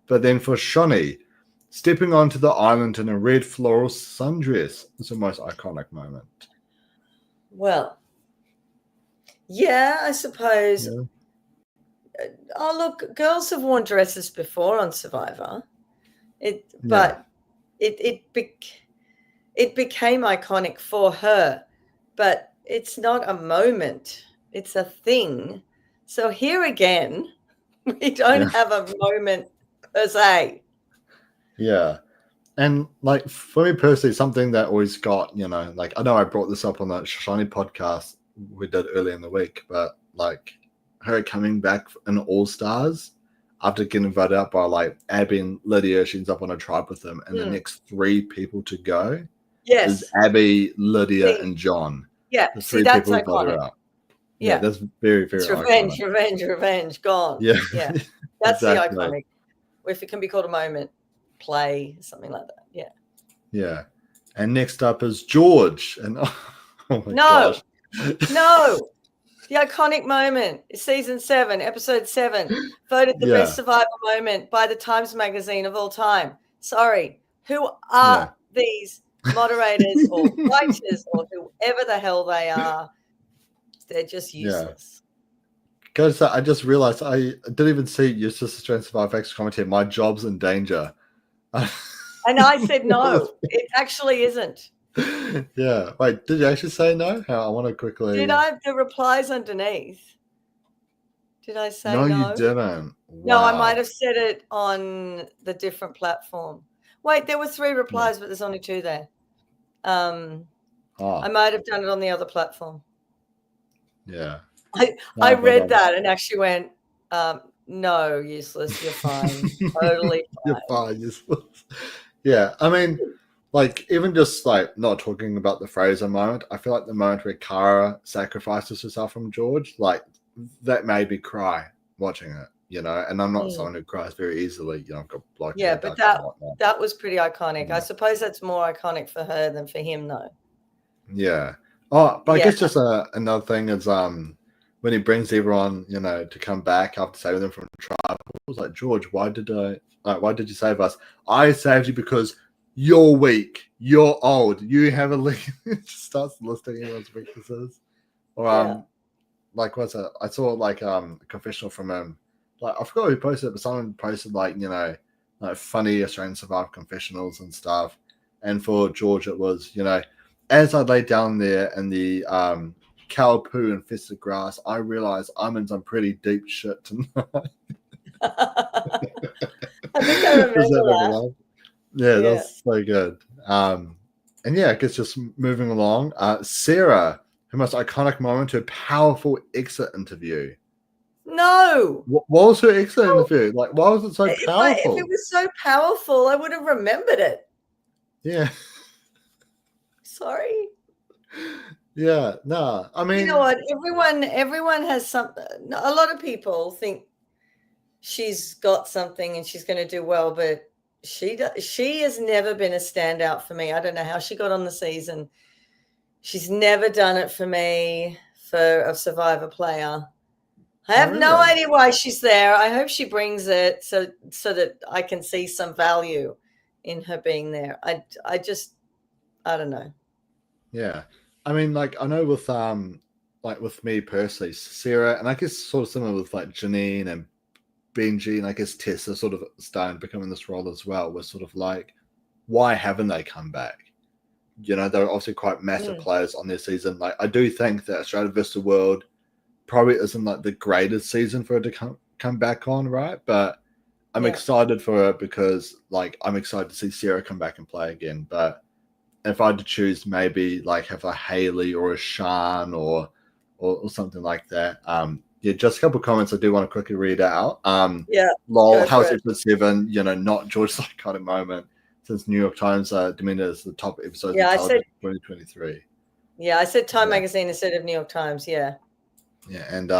But then for Shani, stepping onto the island in a red floral sundress is the most iconic moment. Well, I suppose. Yeah. Oh, look, girls have worn dresses before on Survivor. But it became iconic for her. But it's not a moment. It's a thing. So here again, we don't have a moment per se. Yeah. And like for me personally, something that always got, like I know I brought this up on the Shiny podcast we did earlier in the week, but like her coming back in All Stars after getting voted out by like Abby and Lydia, she ends up on a tribe with them, and the next 3 people to go is Abby, Lydia, and John. Yeah, the 3 that's people iconic. Out. Yeah, that's very, very it's revenge, gone. Yeah. That's exactly. The iconic. If it can be called a moment, play, something like that. Yeah. Yeah. And next up is George. And oh my gosh. No. The iconic moment is season 7, episode 7, voted the best Survivor moment by the Times Magazine of all time. Sorry. Who are these moderators or writers or whoever the hell they are? They're just useless. Guys, I just realized I didn't even see useless Strange Survive X commentary. My job's in danger. And I said no. It actually isn't. Yeah. Wait, did you actually say no? I want to quickly. Did I have the replies underneath? Did I say no? No, you didn't. Wow. No, I might have said it on the different platform. Wait, there were 3 replies, but there's only 2 there. I might have done it on the other platform. Yeah. I read that and actually went, no, useless. You're fine. Totally fine. You're fine, useless. Yeah. I mean, like, even just like not talking about the Fraser moment, I feel like the moment where Cara sacrifices herself from George, like that made me cry watching it, and I'm not someone who cries very easily, I've got blood. Yeah, but that was pretty iconic. Yeah. I suppose that's more iconic for her than for him though. Yeah. Oh, but I guess just another thing is when he brings everyone, to come back after saving them from trial, it was like, George, why did you save us? I saved you because you're weak, you're old, you have a leak. It just starts listing everyone's weaknesses. Or like what's it? I saw like a confessional from him. Like I forgot who posted it, but someone posted like, you know, like funny Australian Survivor confessionals and stuff. And for George, it was, you know, as I lay down there in the cow poo infested grass, I realized I'm in some pretty deep shit tonight. I think I remember that. Yeah, that's so good. And yeah, I guess just moving along. Sarah, her most iconic moment, her powerful exit interview. No. What was her exit interview? Like, why was it so powerful? If it was so powerful, I would have remembered it. Yeah. Sorry. Yeah, no. I mean, you know what? Everyone has something. A lot of people think she's got something and she's going to do well, but she has never been a standout for me. I don't know how she got on the season. She's never done it for me for a Survivor player. I have no idea why she's there. I hope she brings it so that I can see some value in her being there. I don't know. Yeah. I mean, like, I know with like with me personally, Sarah, and I guess sort of similar with like Janine and Benji, and I guess Tess are sort of starting becoming this role as well. We're sort of like, why haven't they come back? You know, they're obviously quite massive players on their season. Like, I do think that Australia vs. the World probably isn't like the greatest season for her to come back on, right? But I'm excited for her because, like, I'm excited to see Sarah come back and play again. But if I had to choose, maybe like have a Haley or a Sean or something like that. Yeah, just a couple of comments I do want to quickly read out. Lol, how's episode 7? You know, not George's iconic moment since New York Times demeaned it as the top episode of 2023. Yeah, I said Time Magazine instead of New York Times. Yeah. Yeah, and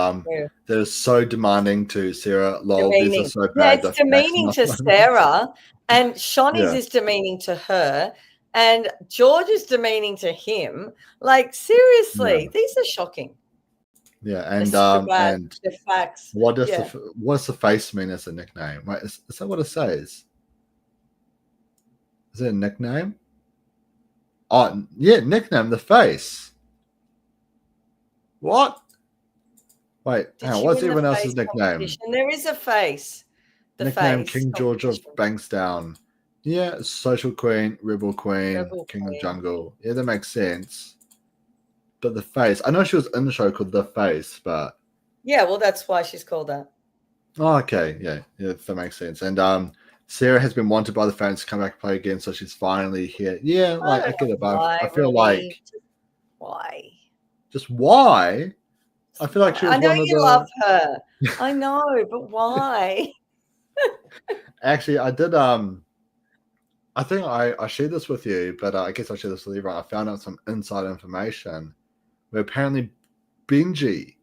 they're so demanding to Sarah. Lol, these are so bad. Yeah, it's demeaning to Sarah, and Shawnee's is demeaning to her, and George is demeaning to him. Like, seriously, these are shocking. Yeah, and the facts. What's the face mean as a nickname? Right, is that what it says? Is it a nickname? Oh, yeah, nickname, the face. What? Wait, what's everyone else's nickname? There is a face. The nickname face. King George of Bankstown. Yeah, Social Queen, Rebel Queen, King of Jungle. Yeah, that makes sense. But the face, I know she was in the show called The Face, but yeah, well, that's why she's called that. Oh, okay, yeah, that makes sense. And Sarah has been wanted by the fans to come back and play again, so she's finally here. Yeah, like I get it, but I feel like why? Just why? I feel like she was I know one of you love her. I know, but why? Actually, I did. I think I shared this with you, but I guess I shared this with you. Right? I found out some inside information where apparently Benji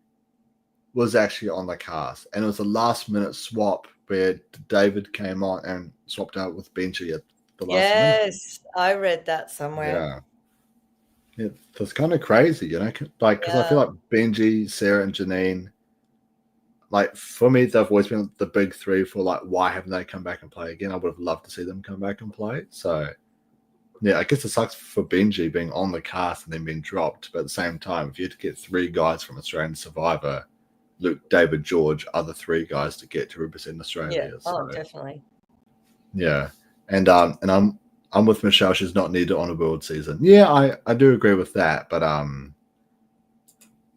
was actually on the cast, and it was a last-minute swap where David came on and swapped out with Benji at the last minute. Yes, I read that somewhere. Yeah, that's kind of crazy, you know, like because I feel like Benji, Sarah, and Janine, like for me, they've always been the big three for like why haven't they come back and play again? I would have loved to see them come back and play. So yeah, I guess it sucks for Benji being on the cast and then being dropped. But at the same time, if you had to get 3 guys from Australian Survivor, Luke, David, George are the 3 guys to get to represent Australia. Yeah, so, definitely. Yeah, and I'm with Michelle. She's not needed on a world season. Yeah, I do agree with that. But I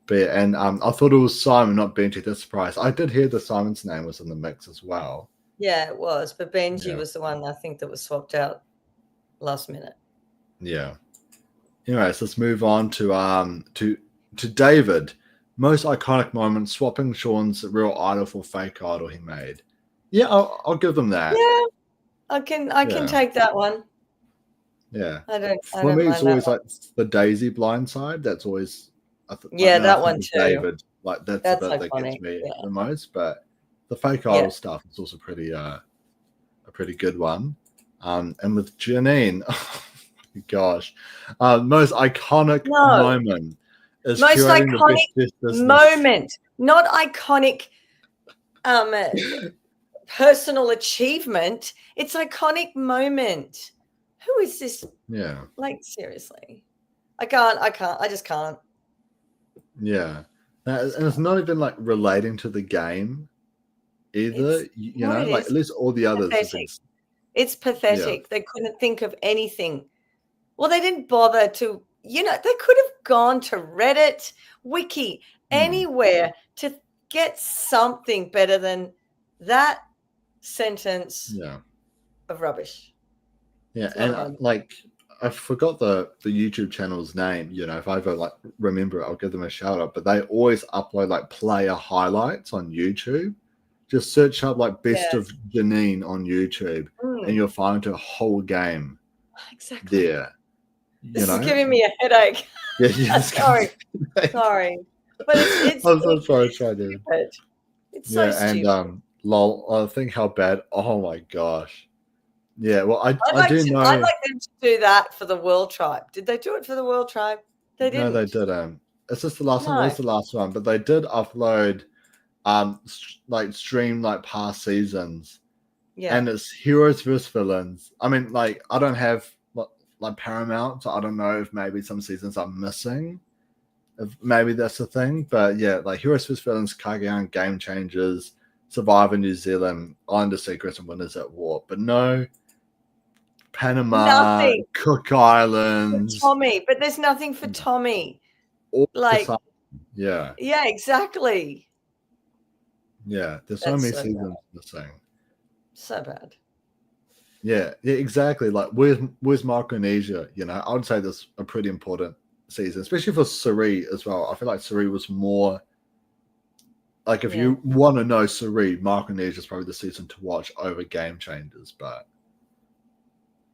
thought it was Simon, not Benji. That's a surprise. I did hear that Simon's name was in the mix as well. Yeah, it was. But Benji was the one I think that was swapped out last minute. Yeah. Anyways, let's move on to David. Most iconic moment, swapping Sean's real idol for fake idol he made. Yeah, I'll give them that. Yeah, I can take that one. Yeah. For me, it's always like the Daisy blindside. That's always that one too. David, like that's the bit that gets me the most. But the fake idol stuff is also pretty a pretty good one. And with Janine, oh my gosh, most iconic moment is most iconic moment, not iconic personal achievement. It's iconic moment. Who is this? Yeah. Like, seriously. I can't. I just can't. Yeah. And it's not even like relating to the game either. You know, like at least all the others. It's pathetic. They couldn't think of anything. Well, they didn't bother to, they could have gone to Reddit, Wiki, anywhere to get something better than that sentence of rubbish. Yeah, and like I forgot the YouTube channel's name. You know, if I ever like remember it, I'll give them a shout out. But they always upload like player highlights on YouTube. Just search up like best of Janine on YouTube, and you'll find a whole game there. This is giving me a headache. Yeah, sorry. But it's I'm so sorry, dude. It's so stupid. And lol, I think how bad. Oh my gosh. Yeah, well, I do know. I'd like them to do that for the World Tribe. Did they do it for the World Tribe? They didn't. No, they didn't. It's just the last one. Was the last one, but they did upload, like stream like past seasons. Yeah, and it's heroes versus villains. I mean, like I don't have like Paramount, so I don't know if maybe some seasons are missing. If maybe that's the thing, but yeah, like heroes versus villains, Kageyan, Game Changers, Survivor New Zealand, Islander Secrets, and Winners at War. But no Panama, Cook Islands, for Tommy. But there's nothing for Tommy. Like, yeah, exactly. Yeah, there's so many seasons missing. So bad. Yeah, exactly. Like, where's Micronesia? You know, I would say this a pretty important season, especially for Suri as well. I feel like Suri was more like if you want to know Suri, Micronesia is probably the season to watch over Game Changers. But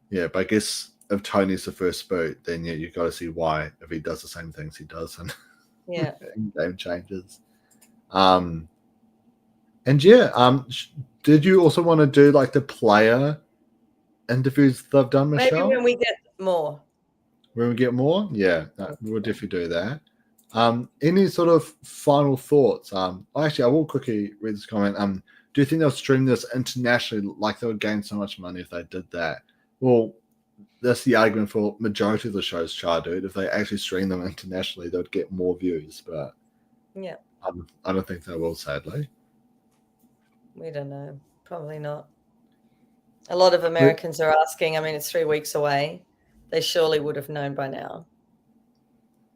yeah, but I guess if Tony's the first boot, then yeah, you got to see why if he does the same things he does in Game Changers. And yeah, did you also want to do like the player interviews they've done, Michelle? Maybe when we get more. When we get more? Yeah, we'll definitely do that. Any sort of final thoughts? Actually, I will quickly read this comment. Do you think they'll stream this internationally? Like they would gain so much money if they did that? Well, that's the argument for majority of the shows, Dude. If they actually stream them internationally, they would get more views. But yeah, I don't think they will, sadly. We don't know. Probably not. A lot of Americans are asking. I mean, it's 3 weeks away. They surely would have known by now.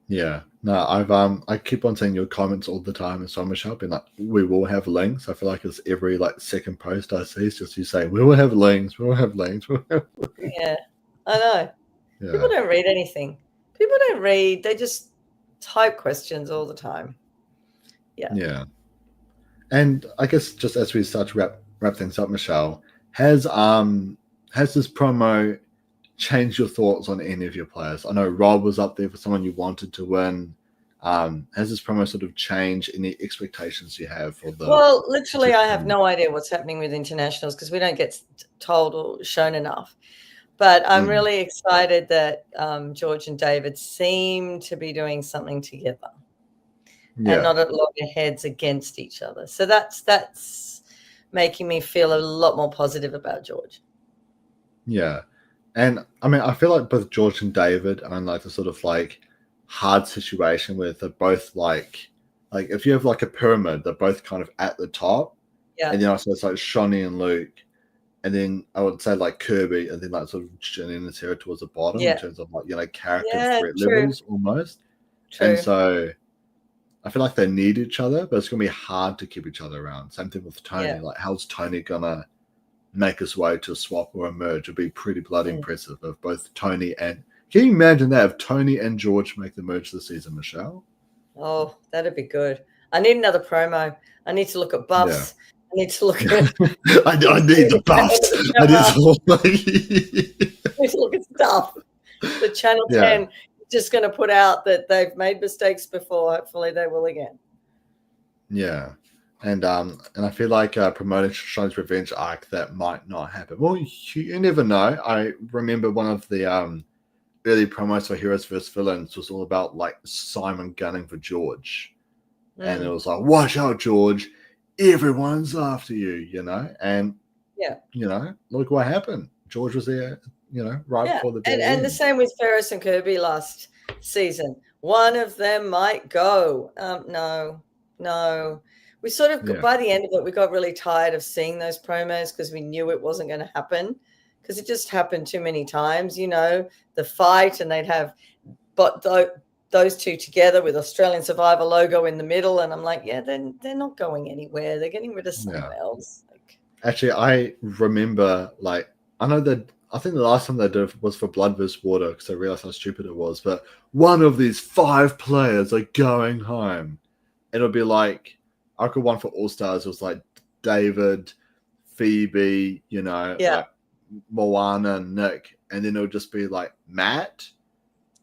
Yeah. No, I keep on seeing your comments all the time, and so Michelle being like, we will have links. I feel like it's every like second post I see. It's just you saying, we will have links, we will have links. Yeah, I know. Yeah. People don't read anything. People don't read. They just type questions all the time. Yeah. Yeah. And I guess just as we start to wrap things up, Michelle, has this promo changed your thoughts on any of your players? I know Rob was up there for someone you wanted to win. Has this promo sort of changed any expectations you have for the? Well, literally, I have no idea what's happening with internationals because we don't get told or shown enough. But I'm really excited that George and David seem to be doing something together. Yeah. And not a lot of heads against each other. So that's making me feel a lot more positive about George. Yeah. And I mean, I feel like both George and David are in like the sort of like hard situation where they're both like if you have like a pyramid, they're both kind of at the top. Yeah. And then also it's like Shani and Luke. And then I would say like Kirby and then like sort of Janine and Sarah towards the bottom in terms of like, you know, character threat levels almost. True. And so I feel like they need each other, but it's going to be hard to keep each other around. Same thing with Tony. Yeah. Like, how's Tony going to make his way to a swap or a merge? It'd be pretty bloody impressive if both Tony and... Can you imagine that if Tony and George make the merge this season, Michelle? Oh, that'd be good. I need another promo. I need to look at buffs. Yeah. I need to look at... I need the buffs. I need to look at stuff. The Channel 10... just going to put out that they've made mistakes before. Hopefully they will again. Yeah. And I feel like promoting Shani's Revenge arc, that might not happen. Well, you never know. I remember one of the early promos for Heroes vs. Villains was all about like Simon gunning for George. And it was like, watch out, George. Everyone's after you, you know? And, you know, look what happened. George was there right Yeah, before the day. and the same with Ferris and Kirby last season. One of them might go. No. We sort of, by the end of it, we got really tired of seeing those promos because we knew it wasn't going to happen because it just happened too many times, the fight, and they'd have those two together with Australian Survivor logo in the middle. And I'm like, yeah, they're not going anywhere. They're getting rid of someone else. Actually, I remember, I think the last time they did it was for Blood vs. Water because I realized how stupid it was. But one of these 5 players are going home. It'll be like, I could one for All Stars. It was like David, Phoebe, like Moana, Nick. And then it'll just be like Matt.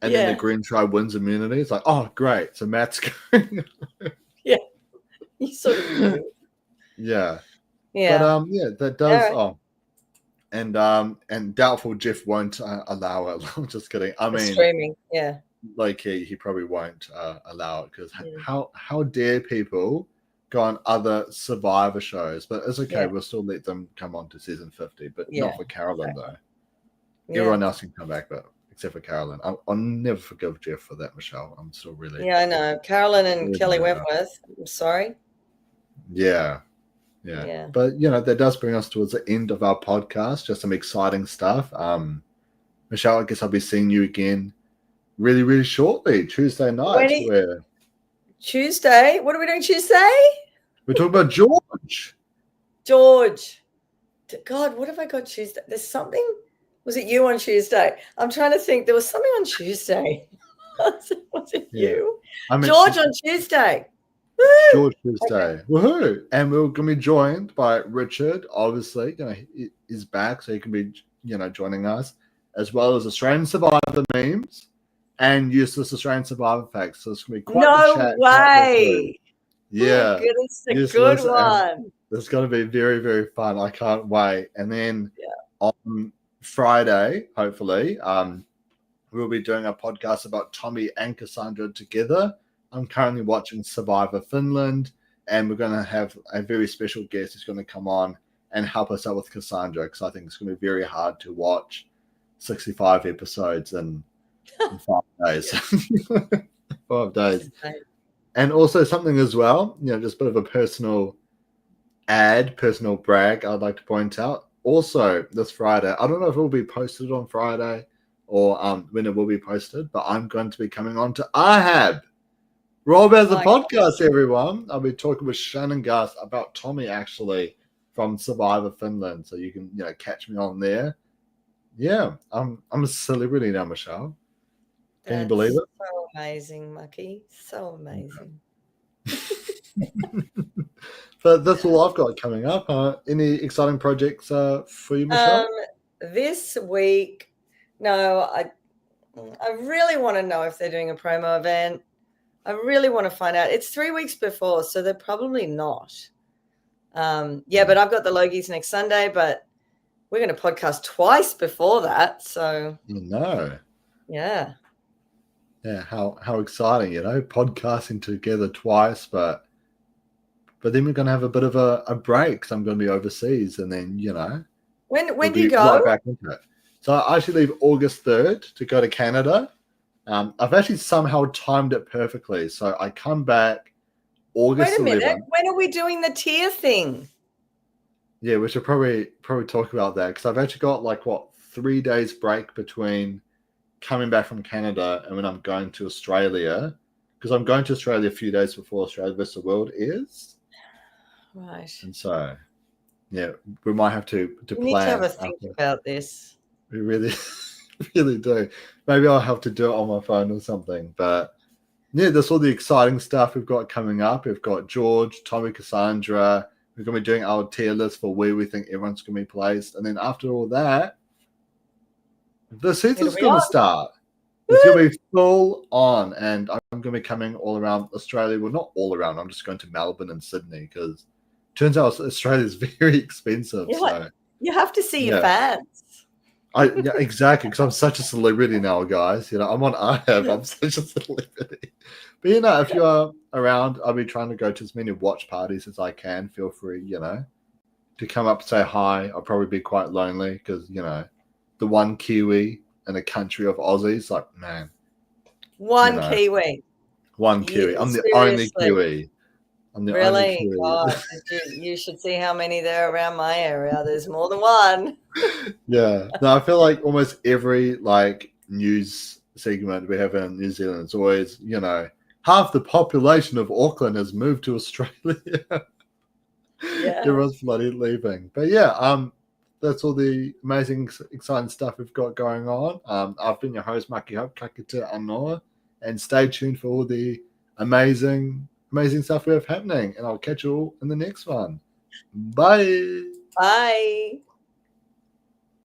And then the Green Tribe wins immunity. It's like, oh, great. So Matt's going. Yeah. You sort of knew. Yeah. Yeah. But, that does. Right. And doubtful Jeff won't allow it. I'm just kidding. I mean, streaming, yeah. Like he probably won't allow it because how dare people go on other Survivor shows? But it's okay. We'll still let them come on to season 50, but not for Carolyn though. Yeah. Everyone else can come back, but except for Carolyn. I'll never forgive Jeff for that, Michelle. I'm still really. Yeah, I know. Carolyn and Kelly Wentworth. I'm sorry. Yeah. But that does bring us towards the end of our podcast. Just some exciting stuff. Michelle, I guess I'll be seeing you again really, really shortly. Tuesday night. Tuesday? What are we doing Tuesday? We're talking about George. God, what have I got Tuesday? There's something. Was it you on Tuesday? I'm trying to think. There was something on Tuesday. Was it you? George on Tuesday. George Tuesday. Woohoo! And we're going to be joined by Richard, obviously. He's back, so he can be, joining us, as well as Australian Survivor memes and useless Australian Survivor facts. So it's going to be quite the chat. No way! Yeah. Oh, goodness, a good one. It's going to be very, very fun. I can't wait. And then on Friday, hopefully, we'll be doing a podcast about Tommy and Cassandra together. I'm currently watching Survivor Finland, and we're going to have a very special guest who's going to come on and help us out with Cassandra because I think it's going to be very hard to watch 65 episodes in 5 days. 5 days. And also something as well, just a bit of a personal brag I'd like to point out. Also, this Friday, I don't know if it will be posted on Friday or when it will be posted, but I'm going to be coming on to IHAB. Rob has a podcast, everyone. I'll be talking with Shannon Gus about Tommy, actually, from Survivor Finland. So you can, catch me on there. Yeah, I'm a celebrity now, Michelle. Can you believe it? So amazing, Mucky. So amazing. But that's all I've got coming up. Any exciting projects for you, Michelle? This week, no. I really want to know if they're doing a promo event. I really want to find out. It's 3 weeks before, so they're probably not. But I've got the Logies next Sunday, but we're going to podcast twice before that. So yeah. How exciting, podcasting together twice, but then we're going to have a bit of a break. So I'm going to be overseas, and then when do you go? Right back into it. So I actually leave August 3rd to go to Canada. I've actually somehow timed it perfectly. So I come back August 11th. Wait a minute. When are we doing the tier thing? Yeah, we should probably talk about that because I've actually got 3 days break between coming back from Canada and when I'm going to Australia because I'm going to Australia a few days before Australia vs. the World is. Right. And so, we might have to plan. We need to have a think about this. We really... really do. Maybe I'll have to do it on my phone or something. But that's all the exciting stuff we've got coming up. We've got George, Tommy, Cassandra. We're going to be doing our tier list for where we think everyone's going to be placed. And then after all that, the season's going to start. It's going to be full on. And I'm going to be coming all around Australia. Well, not all around. I'm just going to Melbourne and Sydney because it turns out Australia is very expensive. You have to see your fans. Exactly, because I'm such a celebrity now, guys. I'm on IHAB. I'm such a celebrity. But if you are around, I'll be trying to go to as many watch parties as I can. Feel free, to come up and say hi. I'll probably be quite lonely because the one Kiwi in a country of Aussies. Like, man, One you know, Kiwi. one Kiwi. I'm the only Seriously. Kiwi. I'm the only Really? Kiwi. God, you should see how many there are around my area. There's more than one. Yeah. No, I feel like almost every like news segment we have in New Zealand, it's always, you know, half the population of Auckland has moved to Australia. Yeah. Everyone's bloody leaving. But yeah, that's all the amazing, exciting stuff we've got going on. I've been your host, Mucky Hope, Kakita Anoa, and stay tuned for all the amazing stuff we have happening. And I'll catch you all in the next one. Bye. Bye.